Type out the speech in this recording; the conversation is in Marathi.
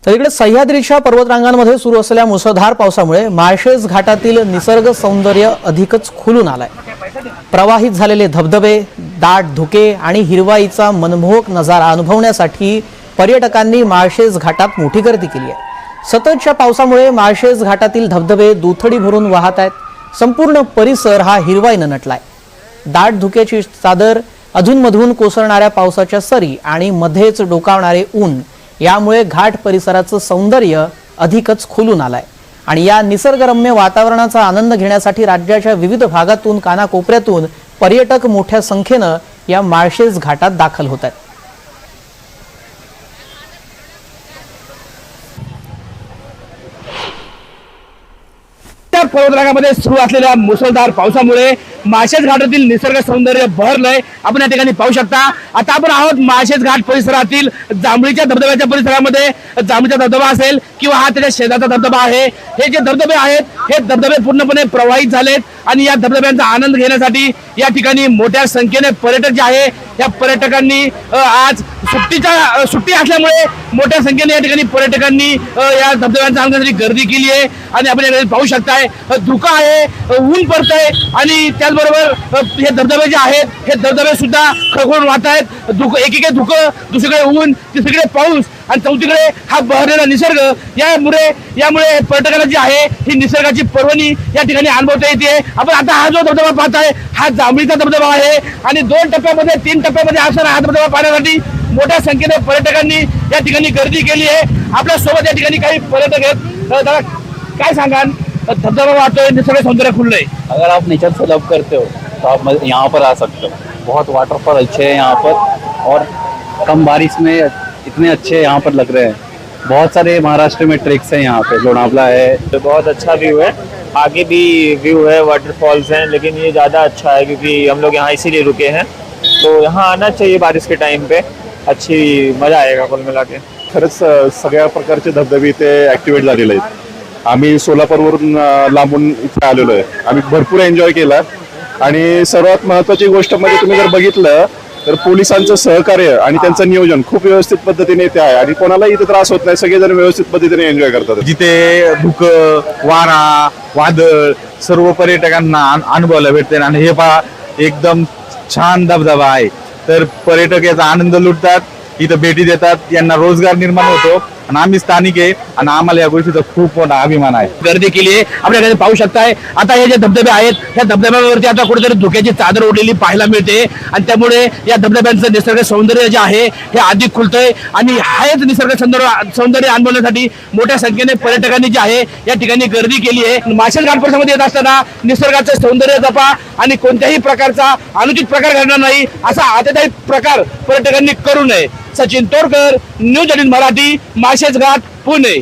तर इकडे सह्याद्रीच्या पर्वतरांगांमध्ये सुरू असलेल्या मुसळधार पावसामुळे माळशेज घाटातील निसर्ग सौंदर्य अधिकच खुलून आलंय। प्रवाहित झालेले धबधबे, दाट धुके आणि हिरवाईचा मनमोहक नजारा अनुभवण्यासाठी पर्यटकांनी माळशेज घाटात मोठी गर्दी केली आहे। सततच्या पावसामुळे माळशेज घाटातील धबधबे दुथडी भरून वाहत आहेत। संपूर्ण परिसर हा हिरवाईने नटलाय। दाट धुक्याची चादर, अधूनमधून कोसळणाऱ्या पावसाच्या सरी आणि मध्येच डोकावणारे ऊन यामुळे घाट परिसराचं सौंदर्य अधिकच खुलून आलंय। आणि या निसर्गरम्य वातावरणाचा आनंद घेण्यासाठी राज्याच्या विविध भागातून कानाकोपऱ्यातून पर्यटक मोठ्या संख्येने या माळशेज घाटात दाखल होत आहेत। पर्वतरांगामध्ये सुरू असलेल्या मुसळधार पावसामुळे माळशेज घाटातील निसर्ग सौंदर्य बहरलंय। आपण या ठिकाणी पाहू शकता। आता आपण आहोत माळशेज घाट परिसरातील जांभळीच्या धबधब्याच्या परिसरामध्ये। जांभळीचा धबधबा असेल किंवा हा त्याच्या शेजारचा धबधबा आहे, हे जे धबधबे आहेत हे धबधबे पूर्णपणे प्रवाहित झालेत आणि या धबधब्यांचा आनंद घेण्यासाठी या ठिकाणी मोठ्या संख्येने पर्यटक जे आहे या पर्यटकांनी आज सुट्टी असल्यामुळे मोठ्या संख्येने या ठिकाणी पर्यटकांनी या धबधब्यांचा आनंद घेण्यासाठी गर्दी केली आहे। आणि आपण या पाहू शकताय धुकं आहे, ऊन पडतंय आणि त्याचबरोबर हे धबधबे जे आहेत हे धबधबे सुद्धा खळखळून वाहत आहेत। एकीकडे धुकं, दुसरीकडे ऊन, तिसरीकडे पाऊस आणि चौथीकडे हा बहरलेला निसर्ग। यामुळे पर्यटकांना जी आहे ही निसर्गाची पर्वणी या ठिकाणी अनुभवता येते। आपण आता हा जो धबधबा पाहताय हा जांभळीचा धबधबा आहे आणि 2 टप्प्यामध्ये 3 टप्प्यामध्ये असणारा हा धबधबा पाहण्यासाठी मोठ्या संख्येने पर्यटकांनी या ठिकाणी गर्दी केली आहे। आपल्या सोबत या ठिकाणी काही पर्यटक आहेत। दादा काय सांगाल, धबधबा वाहतोय, निसर्ग सौंदर्य खुललंय। अगर आप नेचर से लव करते हो तो आप यहाँ पर आ सकते हो। बहुत वाटरफॉल अच्छे हैं यहाँ पर और कम बारिश में इतने अच्छे यहाँ पर लग रहे हैं। बहुत सारे महाराष्ट्र में ट्रेक्स हैं यहाँ पे, लोनावला है। तो बहुत अच्छा व्यू है, आगे भी व्यू है, वाटरफॉल्स हैं, लेकिन ये ज़्यादा अच्छा है क्योंकि हम लोग यहाँ इसीलिए रुके हैं। तो यहाँ आना चाहिए बारिश के टाइम पे, अच्छी मजा आएगा कुल मिला के। खरंच सगळ्या प्रकारचे धबधबे इथे ऍक्टिव्हेट झालेले आहेत। आम्ही सोलापूरवरून लांबून इथे आलेलो आहे। आम्ही भरपूर एन्जॉय केला आणि सर्वात महत्त्वाची गोष्ट म्हणजे तुम्ही जर बघितलं तर पोलिसांचं सहकार्य आणि त्यांचं नियोजन खूप व्यवस्थित पद्धतीने इथे आहे आणि कोणालाही इथे त्रास होत नाही। सगळेजण व्यवस्थित पद्धतीने एन्जॉय करतात। जिथे धुकं, वारा, वादळ सर्व पर्यटकांना अनुभवायला भेटते आणि हे पहा एकदम छान धबधबा आहे। तर पर्यटक याचा आनंद लुटतात, इथं भेटी देतात, यांना रोजगार निर्माण होतो आणि आम्ही स्थानिक आहे आणि आम्हाला या गोष्टीचा खूप मोठा अभिमान आहे। गर्दी केली आहे आपल्याकडे पाहू शकताय। आता हे जे धबधबे आहेत ह्या धबधब्यावरती आता कुठेतरी धुक्याची चादर ओढलेली पाहायला मिळते आणि त्यामुळे या धबधब्यांचं निसर्ग सौंदर्य जे आहे हे अधिक खुलतंय आणि हेच निसर्ग सौंदर्य अनुभवण्यासाठी मोठ्या संख्येने पर्यटकांनी जे आहे या ठिकाणी गर्दी केली आहे। माळशेज घाट परिसरामध्ये येत असताना निसर्गाचं सौंदर्य जपा आणि कोणत्याही प्रकारचा अनुचित प्रकार घडणार नाही असा आतेताई प्रकार पर्यटकांनी करू नये। सचिन तोरकर, न्यूज 18 मराठी, माळशेज घाट, पुणे।